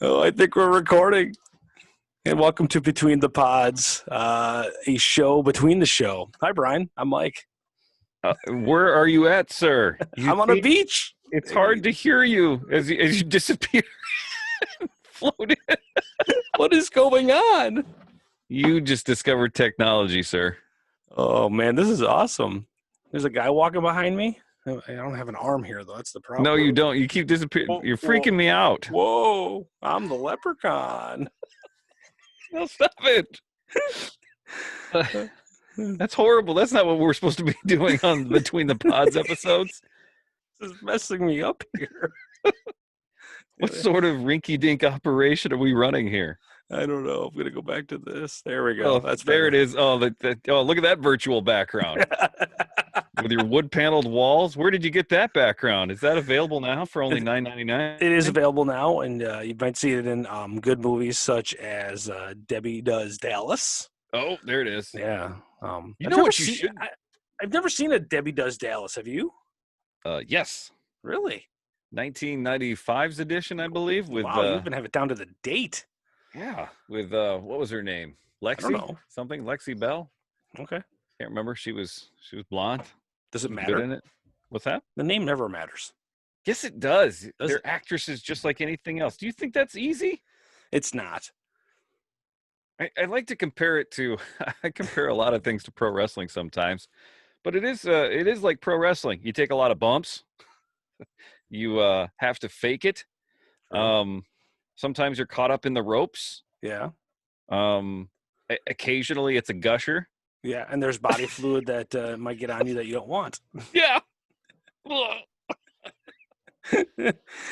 Oh, I think we're recording. And welcome to Between the Pods, a show between the show. Hi, Brian. I'm Mike. Where are you at, sir? I'm on a beach. It's hard to hear you as you disappear. Float in. What is going on? You just discovered technology, sir. Oh, man, this is awesome. There's a guy walking behind me. I don't have an arm here, though. That's the problem. No, you don't. You keep disappearing. Whoa, You're freaking me out. Whoa, I'm the leprechaun. No, stop it. That's horrible. That's not what we're supposed to be doing on Between the Pods episodes. This is messing me up here. What sort of rinky-dink operation are we running here? I don't know. I'm going to go back to this. There we go. Oh, That's there better. it is. Oh, look at that virtual background with your wood-paneled walls. Where did you get that background? Is that available now for only $9.99? It is available now, and you might see it in good movies such as Debbie Does Dallas. Oh, there it is. Yeah. You know what you should? I've never seen a Debbie Does Dallas. Have you? Yes. Really? 1995's edition, I believe. With wow, you even have it down to the date. Yeah, with what was her name? Lexi? I don't know. Something? Lexi Bell? Okay. Can't remember. She was blonde. Does it Good matter? in it. What's that? The name never matters. Yes, it does. Does They're it? actresses just like anything else. Do you think that's easy? It's not. I like to compare it to. I compare a lot of things to pro wrestling sometimes, but it is like pro wrestling. You take a lot of bumps. You have to fake it. Sometimes you're caught up in the ropes. Yeah. Occasionally it's a gusher. Yeah, and there's body fluid that might get on you that you don't want. Yeah.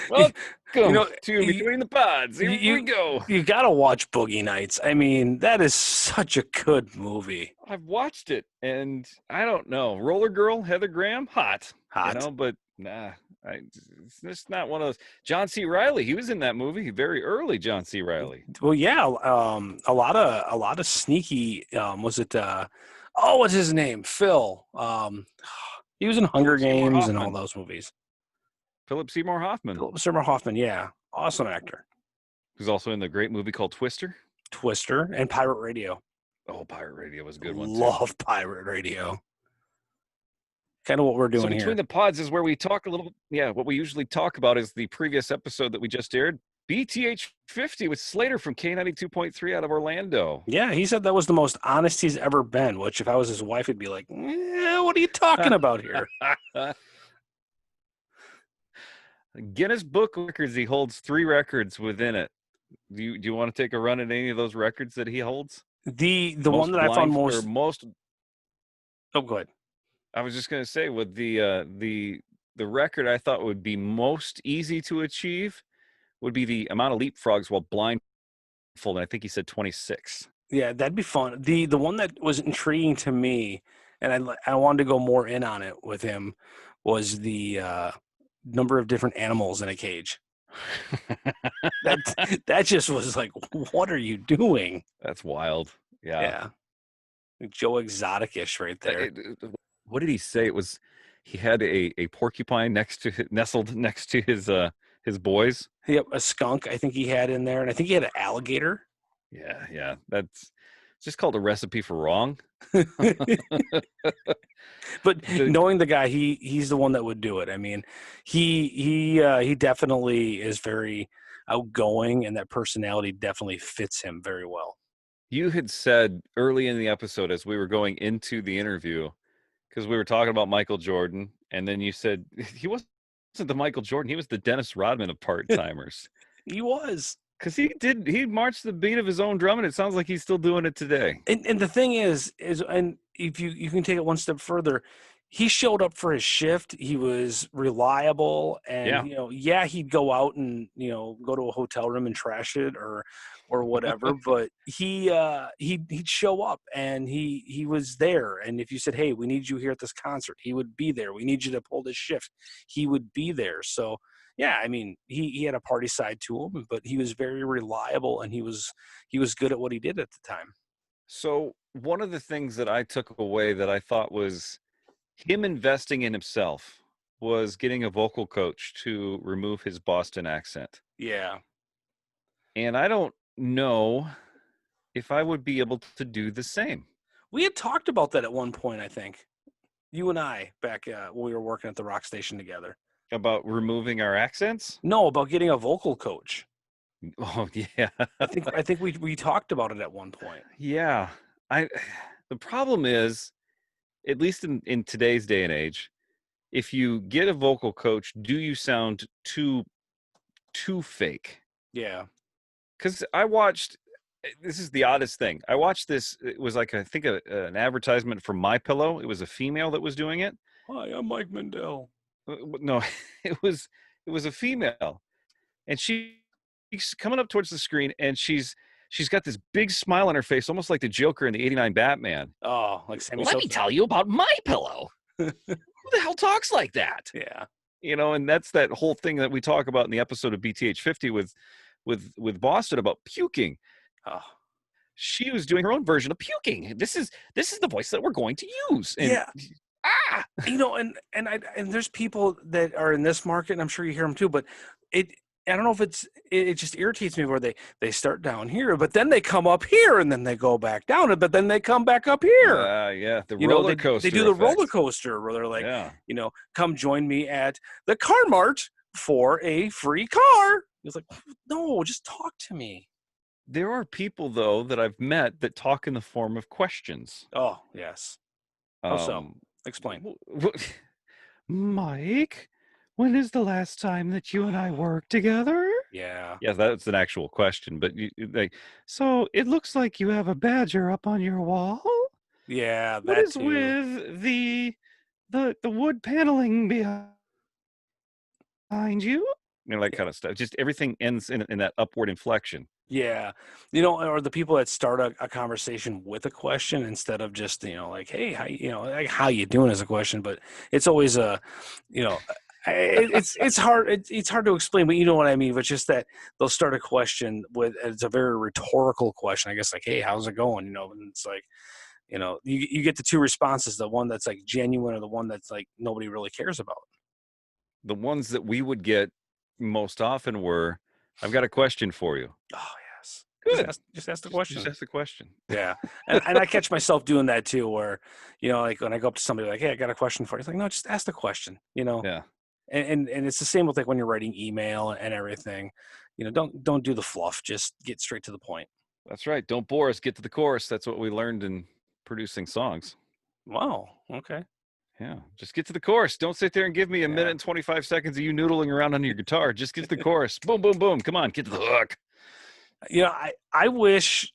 Welcome to Between the Pods. Here we go. You got to watch Boogie Nights. I mean, that is such a good movie. I've watched it, and I don't know. Roller Girl, Heather Graham, hot. Hot. You know, but nah. It's just not one of those. John C. Reilly, he was in that movie very early. John C. Reilly. Well, yeah, a lot of sneaky. Was it? What's his name? Phil. He was in Hunger Games and all those movies. Philip Seymour Hoffman. Philip Seymour Hoffman, yeah, awesome actor. Who's also in the great movie called Twister. Twister and Pirate Radio. Oh, Pirate Radio was a good one. Love Pirate Radio. Kind of what we're doing here. Between the Pods is where we talk a little. Yeah, what we usually talk about is the previous episode that we just aired, BTH 50 with Slater from K92.3 out of Orlando. Yeah, he said that was the most honest he's ever been. Which, if I was his wife, I'd be like, "What are you talking about here?" Guinness Book of Records. He holds 3 records within it. Do you want to take a run at any of those records that he holds? The one that I found most. Oh, go ahead. I was just going to say, with the record I thought would be most easy to achieve would be the amount of leapfrogs while blindfolded. I think he said 26. Yeah, that'd be fun. The one that was intriguing to me, and I wanted to go more in on it with him, was the number of different animals in a cage. that just was like, what are you doing? That's wild. Yeah. Joe Exotic-ish right there. What did he say? It was he had a porcupine nestled next to his boys. Yep, a skunk I think he had in there, and I think he had an alligator. Yeah. That's just called A Recipe for Wrong. But knowing the guy, he's the one that would do it. I mean, he definitely is very outgoing, and that personality definitely fits him very well. You had said early in the episode as we were going into the interview, because we were talking about Michael Jordan, and then you said he wasn't the Michael Jordan, he was the Dennis Rodman of part-timers. He was. Because he marched the beat of his own drum, and it sounds like he's still doing it today. And the thing is, and if you can take it one step further, he showed up for his shift. He was reliable, and he'd go out and go to a hotel room and trash it or whatever. But he'd show up, and he was there. And if you said, "Hey, we need you here at this concert," he would be there. We need you to pull this shift. He would be there. So. Yeah, I mean, he had a party side to him, but he was very reliable, and he was good at what he did at the time. So one of the things that I took away that I thought was him investing in himself was getting a vocal coach to remove his Boston accent. Yeah. And I don't know if I would be able to do the same. We had talked about that at one point, I think. You and I, back when we were working at the rock station together. About removing our accents? No, about getting a vocal coach. Oh, yeah. I think we talked about it at one point. Yeah. The problem is, at least in today's day and age, if you get a vocal coach, do you sound too fake? Yeah. Because I watched, this is the oddest thing. I watched this. It was like, I think an advertisement for My Pillow. It was a female that was doing it. Hi, I'm Mike Mandel. No, it was a female, and she's coming up towards the screen, and she's got this big smile on her face, almost like the Joker in the '89 Batman. Oh, like Sammy Let me tell you about My Pillow. Who the hell talks like that? Yeah. And that's that whole thing that we talk about in the episode of BTH 50 with Boston about puking. Oh. She was doing her own version of puking. This is the voice that we're going to use. And, yeah. And there's people that are in this market, and I'm sure you hear them too, but I don't know if it just irritates me where they start down here, but then they come up here and then they go back down, but then they come back up here. Yeah. The roller coaster. They do the roller coaster where they're like, come join me at the Car Mart for a free car. It's like, no, just talk to me. There are people, though, that I've met that talk in the form of questions. Oh, yes. How so? Explain. Mike, when is the last time that you and I worked together? Yeah. Yeah, that's an actual question. But so it looks like you have a badger up on your wall. Yeah, what is too. With the wood paneling behind you? That kind of stuff. Just everything ends in that upward inflection. Yeah. Or the people that start a conversation with a question instead of just, like, hey, how you doing as a question, but it's always it's hard. It's hard to explain, but you know what I mean. But just that they'll start a question with, it's a very rhetorical question, I guess, like, hey, how's it going? And it's like, you get the two responses, the one that's like genuine or the one that's like nobody really cares about. The ones that we would get most often were, I've got a question for you. Oh, yes. Good. Just ask the question. Just ask the question. Yeah. And I catch myself doing that too, where, like when I go up to somebody like, hey, I got a question for you. It's like, no, just ask the question, Yeah. And it's the same with like when you're writing email and everything, don't do the fluff, just get straight to the point. That's right. Don't bore us, get to the chorus. That's what we learned in producing songs. Wow. Okay. Yeah. Just get to the chorus. Don't sit there and give me a minute and 25 seconds of you noodling around on your guitar. Just get to the chorus. Boom, boom, boom. Come on, get to the hook. I wish,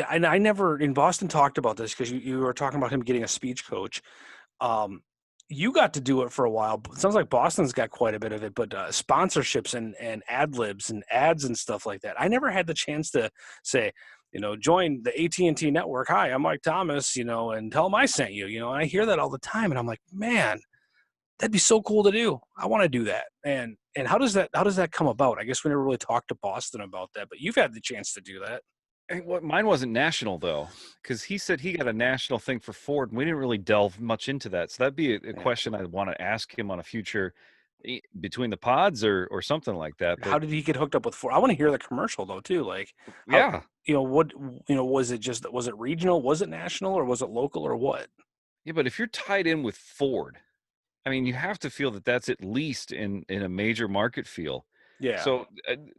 and I never in Boston talked about this because you were talking about him getting a speech coach. You got to do it for a while. It sounds like Boston's got quite a bit of it, but sponsorships and ad libs and ads and stuff like that. I never had the chance to say, join the AT&T network. Hi, I'm Mike Thomas, and tell them I sent you, and I hear that all the time. And I'm like, man, that'd be so cool to do. I want to do that. And how does that come about? I guess we never really talked to Boston about that, but you've had the chance to do that. Mine wasn't national, though, because he said he got a national thing for Ford, and we didn't really delve much into that. So that'd be a question I'd want to ask him on a future between the pods or something like that. But how did he get hooked up with Ford? I want to hear the commercial, though, too. Like, was it regional? Was it national? Or was it local? Or what? Yeah, but if you're tied in with Ford, I mean, you have to feel that that's at least in a major market feel. Yeah. So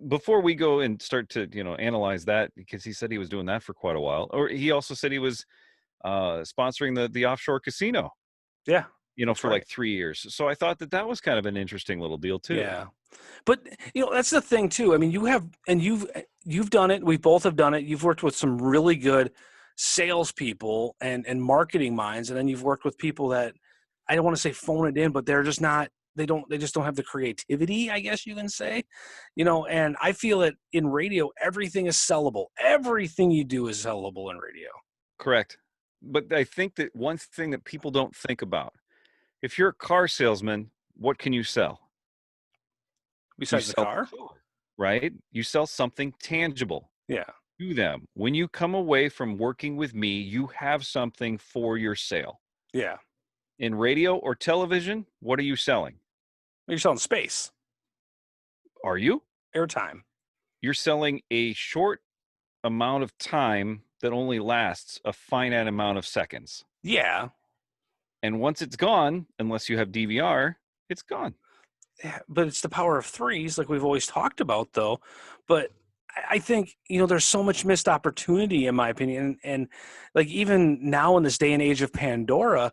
before we go and start to, analyze that, because he said he was doing that for quite a while, or he also said he was sponsoring the offshore casino. Yeah. For like 3 years. So I thought that was kind of an interesting little deal too. Yeah. But, that's the thing too. I mean, you've done it. We both have done it. You've worked with some really good salespeople and marketing minds. And then you've worked with people that, I don't want to say phone it in, but they're just not, they just don't have the creativity, I guess you can say, and I feel that in radio, everything is sellable. Everything you do is sellable in radio. Correct. But I think that one thing that people don't think about, if you're a car salesman, what can you sell? Besides the car? Right? You sell something tangible. Yeah. To them. When you come away from working with me, you have something for your sale. Yeah. In radio or television, what are you selling? You're selling space. Are you? Airtime. you're selling a short amount of time that only lasts a finite amount of seconds. Yeah. And once it's gone, unless you have DVR, it's gone. But it's the power of threes, like we've always talked about, though. But I think, there's so much missed opportunity, in my opinion. And like, even now in this day and age of Pandora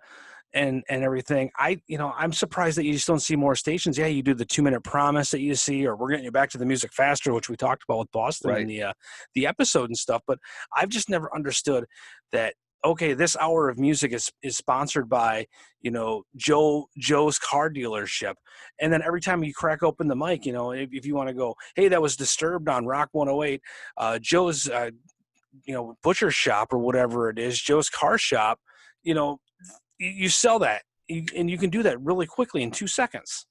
and everything, I'm surprised that you just don't see more stations. Yeah, you do the 2-minute promise that you see, or we're getting you back to the music faster, which we talked about with Boston in Right. the episode and stuff. But I've just never understood that. Okay, this hour of music is sponsored by Joe's car dealership, and then every time you crack open the mic, if you want to go, hey, that was Disturbed on Rock 108, Joe's butcher shop or whatever it is, Joe's car shop, you sell that, and you can do that really quickly in 2 seconds.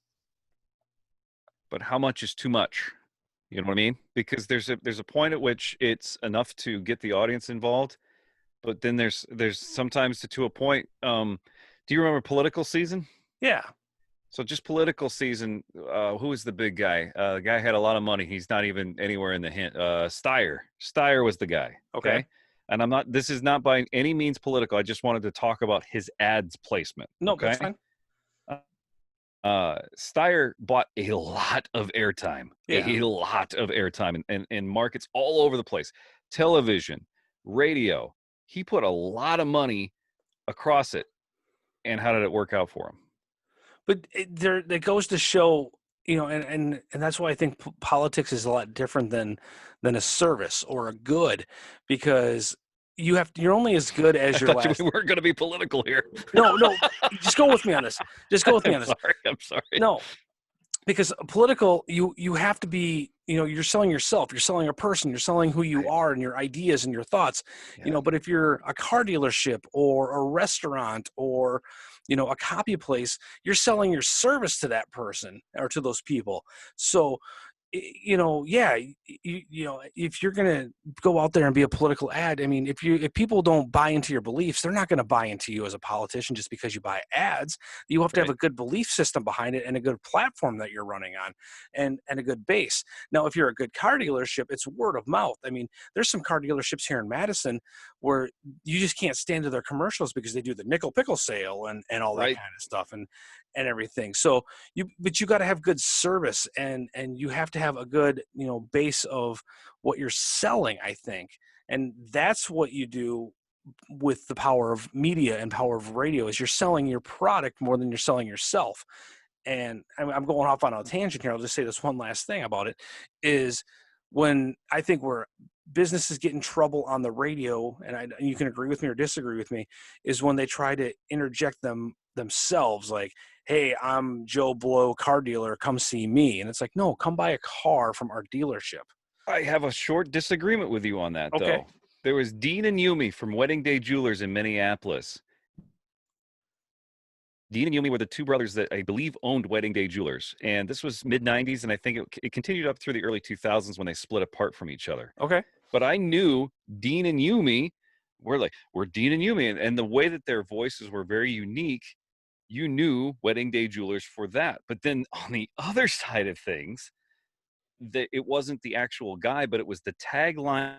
But how much is too much? You know what I mean? Because there's a point at which it's enough to get the audience involved, but then there's sometimes to a point. Do you remember Political Season? Yeah. So just Political Season. Who was the big guy? The guy had a lot of money. He's not even anywhere in the hint. Steyer. Steyer was the guy. Okay. And I'm not. This is not by any means political. I just wanted to talk about his ads placement. No, okay? that's fine. Steyer bought a lot of airtime, and markets all over the place. Television, radio. He put a lot of money across it. And how did it work out for him? But that goes to show, and that's why I think politics is a lot different than a service or a good, because you're only as good as your last. We weren't going to be political here. No, just go with me on this. I'm sorry. No, because political, you have to be, you're selling yourself, you're selling a person, you're selling who you are and your ideas and your thoughts, but if you're a car dealership or a restaurant or, a copy place, you're selling your service to that person or to those people. So, if you're going to go out there and be a political ad, I mean, if people don't buy into your beliefs, they're not going to buy into you as a politician just because you buy ads. You have to have a good belief system behind it and a good platform that you're running on and a good base. Now, if you're a good car dealership, it's word of mouth. I mean, there's some car dealerships here in Madison where you just can't stand to their commercials because they do the nickel pickle sale and all that kind of stuff and everything. So you got to have good service and you have to have a good, base of what you're selling, I think. And that's what you do with the power of media and power of radio is you're selling your product more than you're selling yourself. And I'm going off on a tangent here. I'll just say this one last thing about it is when I think where businesses get in trouble on the radio, and you can agree with me or disagree with me, is when they try to interject themselves, like, hey, I'm Joe Blow, car dealer, come see me. And it's like, no, come buy a car from our dealership. I have a short disagreement with you on that, though. There was Dean and Yumi from Wedding Day Jewelers in Minneapolis. Dean and Yumi were the two brothers that I believe owned Wedding Day Jewelers. And this was mid-'90s, and I think it continued up through the early 2000s when they split apart from each other. Okay. But I knew Dean and Yumi we're Dean and Yumi. And the way that their voices were very unique, you knew Wedding Day Jewelers for that. But then on the other side of things, that it wasn't the actual guy, but it was the tagline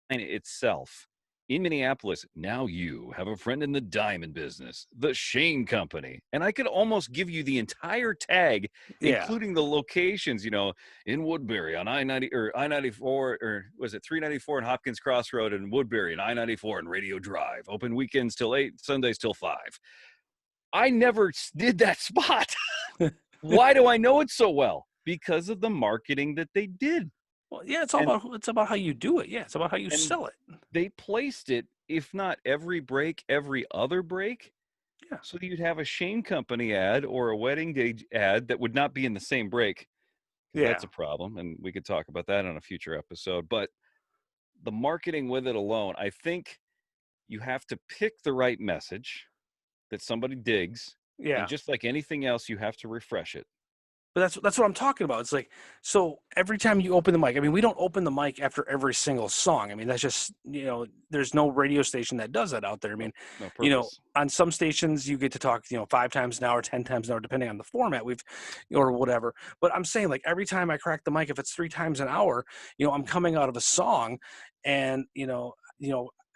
itself. In Minneapolis, now you have a friend in the diamond business, the Shane Company. And I could almost give you the entire tag, including the locations, in Woodbury on I-90 or I-94, or was it 394 and Hopkins Crossroad and Woodbury and I-94 and Radio Drive, open weekends till 8, Sundays till 5. I never did that spot. Why do I know it so well? Because of the marketing that they did. Well, yeah, it's about how you do it. Yeah, it's about how you sell it. They placed it, if not every break, every other break. Yeah. So you'd have a Shane Company ad or a Wedding Day ad that would not be in the same break. Yeah. That's a problem, and we could talk about that on a future episode. But the marketing with it alone, I think you have to pick the right message that somebody digs. Yeah. And just like anything else, you have to refresh it. But that's what I'm talking about. It's like, so every time you open the mic, I mean, we don't open the mic after every single song. I mean, that's just, there's no radio station that does that out there. I mean, No purpose. on some stations you get to talk, 5 times an hour, 10 times an hour, depending on the format or whatever. But I'm saying, like, every time I crack the mic, if it's 3 times an hour, I'm coming out of a song, and,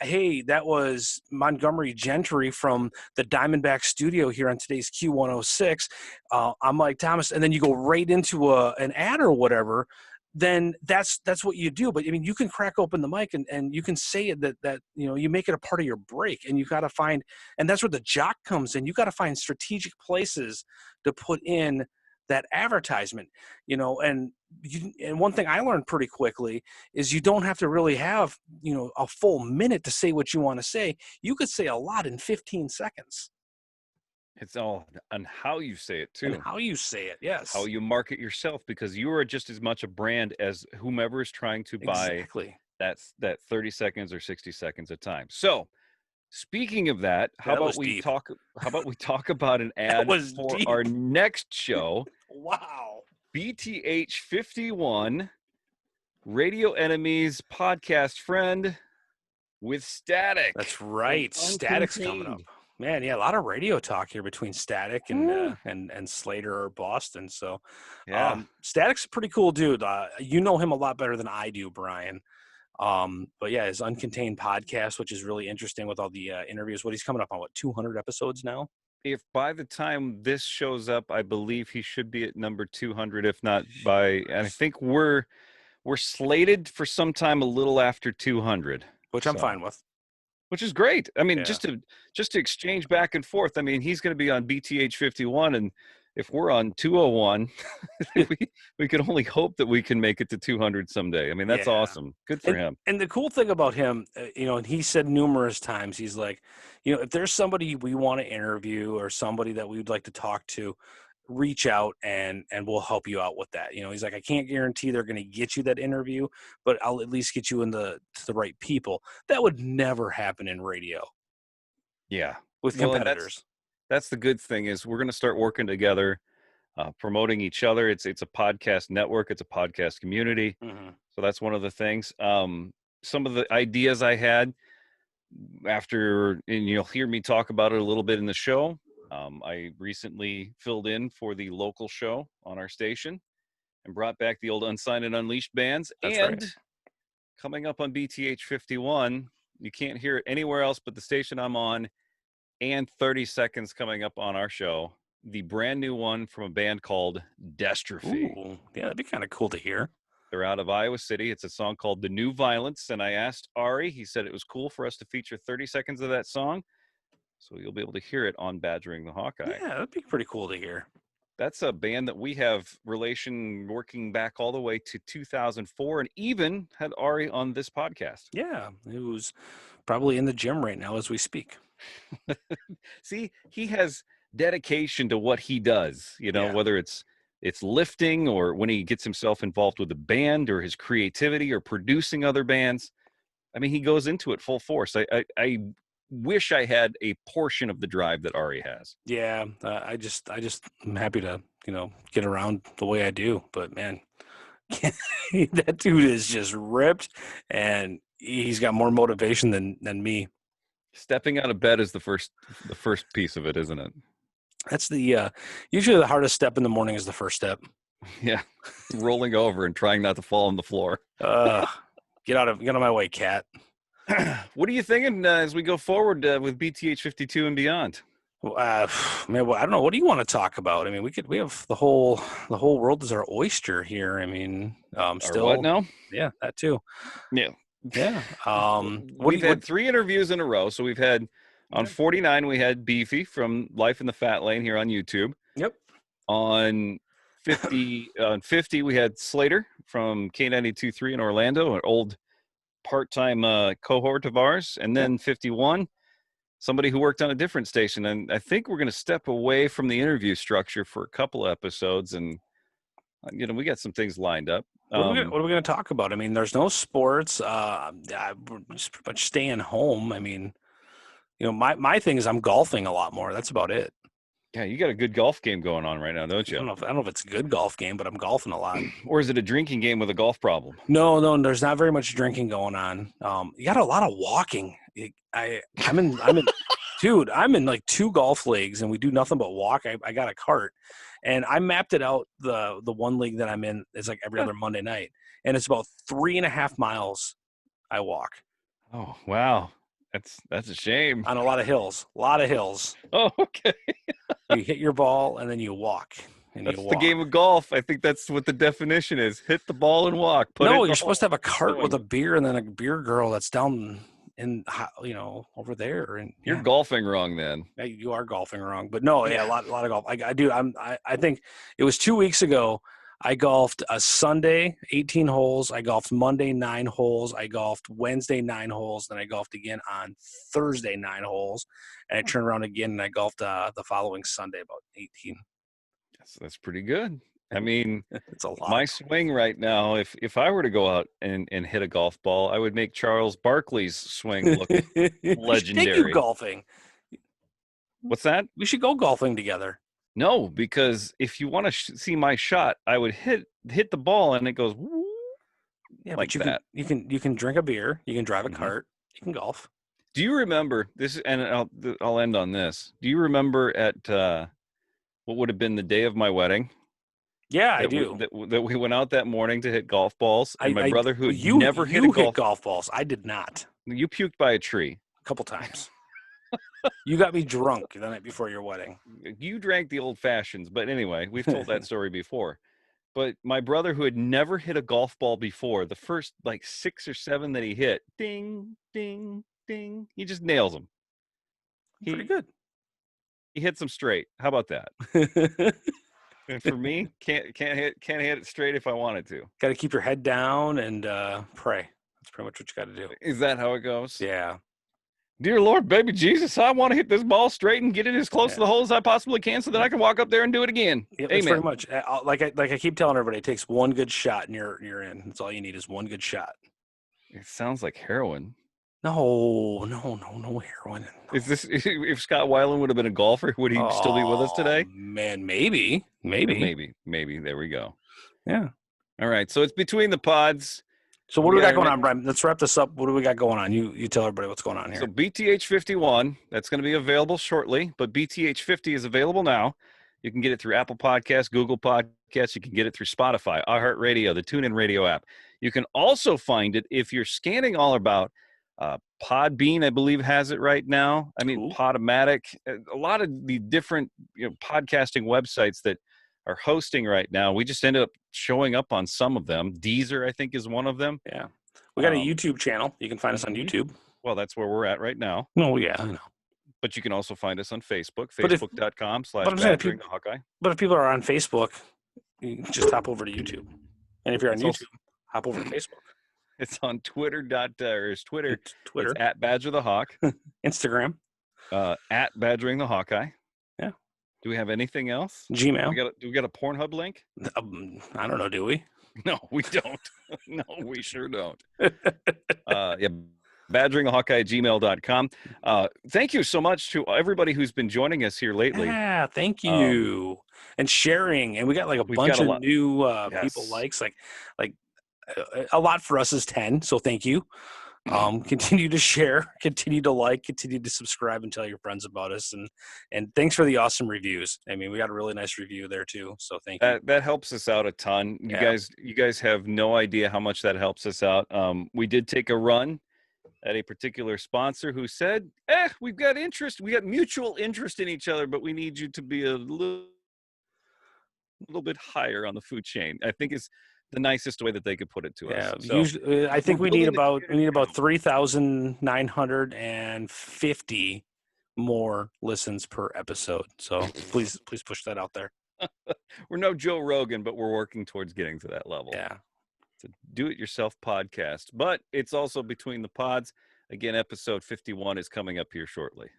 hey, that was Montgomery Gentry from the Diamondback studio here on today's Q106. I'm Mike Thomas, and then you go right into an ad or whatever. Then that's what you do. But I mean, you can crack open the mic and you can say it that you make it a part of your break, and you got to find, and that's where the jock comes in. You got to find strategic places to put in that advertisement, and one thing I learned pretty quickly is you don't have to really have, a full minute to say what you want to say. You could say a lot in 15 seconds. It's all on how you say it too. And how you say it, yes. How you market yourself, because you are just as much a brand as whomever is trying to buy that 30 seconds or 60 seconds of time. So, speaking of that, how about we talk about an ad for our next show? Wow. BTH 51, Radio Enemies podcast friend with Static. That's right. Static's coming up. Man, yeah, a lot of radio talk here between Static and Slater or Boston. So, yeah, Static's a pretty cool dude. You know him a lot better than I do, Brian. But yeah, his Uncontained podcast, which is really interesting with all the interviews. What he's coming up on, 200 episodes now? If by the time this shows up, I believe he should be at number 200, if not and I think we're slated for sometime a little after 200, which I'm fine with. Which is great. I mean, just to exchange back and forth. I mean, he's going to be on BTH 51, and if we're on 201, we can only hope that we can make it to 200 someday. I mean, that's awesome. Good for him. And the cool thing about him, and he said numerous times, he's like, if there's somebody we want to interview or somebody that we'd like to talk to, reach out and we'll help you out with that. He's like, I can't guarantee they're going to get you that interview, but I'll at least get you to the right people. That would never happen in radio. Yeah. With competitors. That's the good thing, is we're going to start working together, promoting each other. It's a podcast network. It's a podcast community. Mm-hmm. So that's one of the things. Some of the ideas I had and you'll hear me talk about it a little bit in the show. I recently filled in for the local show on our station and brought back the old Unsigned and Unleashed bands. That's and right. Coming up on BTH 51, you can't hear it anywhere else but the station I'm on, and 30 seconds coming up on our show, the brand new one from a band called Destrophy. Ooh, yeah, that'd be kind of cool to hear. They're out of Iowa City. It's a song called The New Violence, and I asked Ari. He said it was cool for us to feature 30 seconds of that song. So you'll be able to hear it on Badgering the Hawkeye. Yeah, that'd be pretty cool to hear. That's a band that we have relation working back all the way to 2004, and even had Ari on this podcast. Yeah, it was probably in the gym right now as we speak. See, he has dedication to what he does, whether it's lifting or when he gets himself involved with a band or his creativity or producing other bands. I mean, he goes into it full force. I wish I had a portion of the drive that Ari has. Yeah, I just I'm happy to get around the way I do, but man, that dude is just ripped, and he's got more motivation than me. Stepping out of bed is the first piece of it, isn't it? That's the usually the hardest step in the morning is the first step. Yeah, rolling over and trying not to fall on the floor. Get out of my way, cat. What are you thinking as we go forward with BTH 52 and beyond? Man, I don't know. What do you want to talk about? I mean, we have the whole world is our oyster here. I mean, still what now? Yeah, that too. Yeah. We've had 3 interviews in a row. So we've had on 49, we had Beefy from Life in the Fat Lane here on YouTube. Yep. On 50, we had Slater from K92.3 in Orlando, an old part-time cohort of ours. And then 51, somebody who worked on a different station. And I think we're going to step away from the interview structure for a couple of episodes, and we got some things lined up. What are we going to talk about? I mean, there's no sports. We're just pretty much staying home. I mean, my thing is I'm golfing a lot more. That's about it. Yeah, you got a good golf game going on right now, don't you? I don't know if it's a good golf game, but I'm golfing a lot. Or is it a drinking game with a golf problem? No, there's not very much drinking going on. You got a lot of walking. I'm in dude, I'm in like 2 golf leagues and we do nothing but walk. I got a cart and I mapped it out. The one league that I'm in is like every other Monday night, and it's about 3.5 miles I walk. Oh, wow. That's a shame. On a lot of hills. Oh, okay. You hit your ball and then you walk. And That's you the walk. game of golf. I think that's what the definition is. Hit the ball and walk. No, you're supposed to have a cart with a beer and then a beer girl that's down in, over there. And you're golfing wrong then. Yeah, you are golfing wrong. But no, yeah, a lot of golf. I think it was 2 weeks ago. I golfed a Sunday 18 holes. I golfed Monday 9 holes. I golfed Wednesday 9 holes. Then I golfed again on Thursday 9 holes, and I turned around again and I golfed the following Sunday about 18. That's pretty good. I mean, it's a lot. My swing right now, if I were to go out and hit a golf ball, I would make Charles Barkley's swing look legendary. Take you golfing. What's that? We should go golfing together. No, because if you want to see my shot, I would hit the ball and it goes yeah, like but that. You can drink a beer, you can drive a cart, you can golf. Do you remember this? And I'll end on this. Do you remember at what would have been the day of my wedding? Yeah, I do. That we went out that morning to hit golf balls, and my brother who never hit golf balls. I did not. You puked by a tree a couple times. You got me drunk the night before your wedding. You drank the old fashions, but anyway, we've told that story before. But my brother who had never hit a golf ball before, the first like 6 or 7 that he hit, ding, ding, ding, he just nails them. Pretty good. He hits them straight. How about that? And for me, can't hit it straight if I wanted to. Got to keep your head down and pray. That's pretty much what you got to do. Is that how it goes? Yeah. Dear Lord, baby Jesus, I want to hit this ball straight and get it as close to the hole as I possibly can, so that I can walk up there and do it again. Yeah, that's pretty much like I keep telling everybody. It takes one good shot and you're in. That's all you need is one good shot. It sounds like heroin. No heroin. Is this if Scott Weiland would have been a golfer, would he still be with us today? Man, maybe. There we go. Yeah. All right. So it's between the pods. So what do we got going on, Brian? Let's wrap this up. What do we got going on? You tell everybody what's going on here. So BTH 51, that's going to be available shortly, but BTH 50 is available now. You can get it through Apple Podcasts, Google Podcasts. You can get it through Spotify, iHeartRadio, the TuneIn Radio app. You can also find it if you're scanning all about Podbean, I believe, has it right now. I mean, Podomatic, a lot of the different podcasting websites that are hosting right now. We just ended up showing up on some of them. Deezer, I think, is one of them. Yeah. We got a YouTube channel. You can find us on YouTube. Well, that's where we're at right now. Oh, yeah, I know. But you can also find us on Facebook, facebook.com/Badgering The Hawkeye. But if people are on Facebook, you can just hop over to YouTube. And if you're on YouTube, hop over to Facebook. It's on Twitter. It's Twitter. Twitter. It's at Badger the Hawk. Instagram. At Badgering the Hawkeye. Yeah. Do we have anything else? Gmail. Do we got a Pornhub link? I don't know. Do we? No, we don't. No, we sure don't. Yeah. BadgeringTheHawkeye@gmail.com. Thank you so much to everybody who's been joining us here lately. Yeah, thank you. And sharing. And we got like a bunch of new people likes. Like a lot for us is 10. So thank you. Continue to share, continue to like, continue to subscribe, and tell your friends about us. And thanks for the awesome reviews. I mean, we got a really nice review there too. So thank you. That helps us out a ton. You guys have no idea how much that helps us out. We did take a run at a particular sponsor who said, we've got interest. We got mutual interest in each other, but we need you to be a little bit higher on the food chain. I think it's the nicest way that they could put it to us. So usually, I think we need about 3,950 more listens per episode. So please push that out there. We're no Joe Rogan, but we're working towards getting to that level. Yeah. It's a do-it-yourself podcast, but it's also between the pods. Again, episode 51 is coming up here shortly.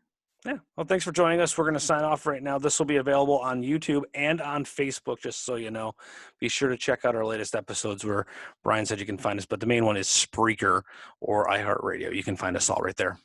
Yeah. Well, thanks for joining us. We're going to sign off right now. This will be available on YouTube and on Facebook, just so you know. Be sure to check out our latest episodes where Brian said you can find us, but the main one is Spreaker or iHeartRadio. You can find us all right there.